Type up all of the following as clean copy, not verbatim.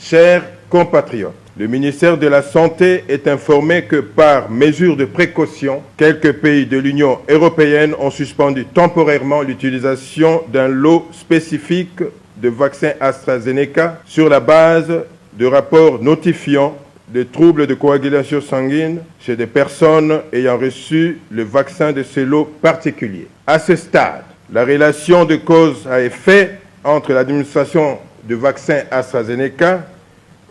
Chers compatriotes, le ministère de la Santé est informé que par mesure de précaution, quelques pays de l'Union européenne ont suspendu temporairement l'utilisation d'un lot spécifique de vaccins AstraZeneca sur la base de rapports notifiant des troubles de coagulation sanguine chez des personnes ayant reçu le vaccin de ce lot particulier. À ce stade, la relation de cause à effet entre l'administration du vaccin AstraZeneca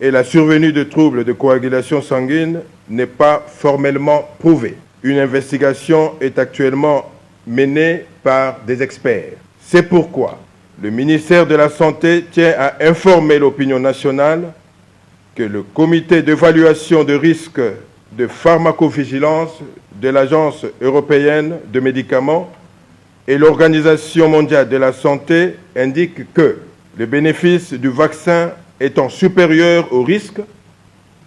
et la survenue de troubles de coagulation sanguine n'est pas formellement prouvée. Une investigation est actuellement menée par des experts. C'est pourquoi le ministère de la Santé tient à informer l'opinion nationale que le comité d'évaluation de risques de pharmacovigilance de l'Agence européenne de médicaments et l'Organisation mondiale de la santé indiquent que le bénéfice du vaccin étant supérieur au risque,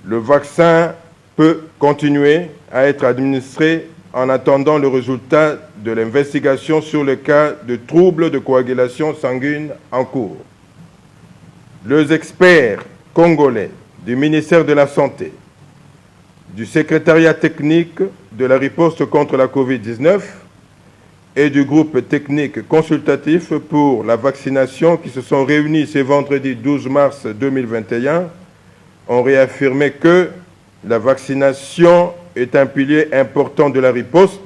le vaccin peut continuer à être administré en attendant le résultat de l'investigation sur le cas de troubles de coagulation sanguine en cours. Les experts congolais du ministère de la Santé, du secrétariat technique de la riposte contre la Covid-19 et du groupe technique consultatif pour la vaccination qui se sont réunis ce vendredi 12 mars 2021 ont réaffirmé que la vaccination est un pilier important de la riposte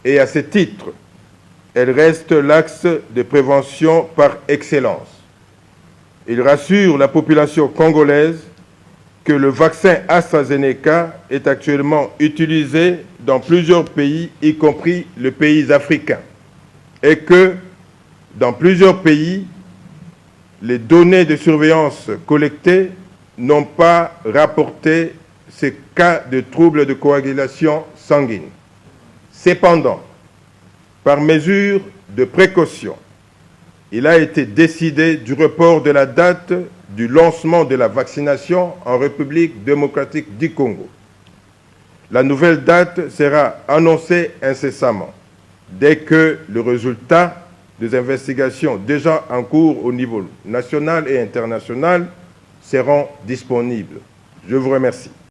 et à ce titre, elle reste l'axe de prévention par excellence. Ils rassurent la population congolaise que le vaccin AstraZeneca est actuellement utilisé dans plusieurs pays, y compris les pays africains, et que dans plusieurs pays, les données de surveillance collectées n'ont pas rapporté ces cas de troubles de coagulation sanguine. Cependant, par mesure de précaution, il a été décidé du report de la date du lancement de la vaccination en République démocratique du Congo. La nouvelle date sera annoncée incessamment dès que le résultat des investigations déjà en cours au niveau national et international seront disponibles. Je vous remercie.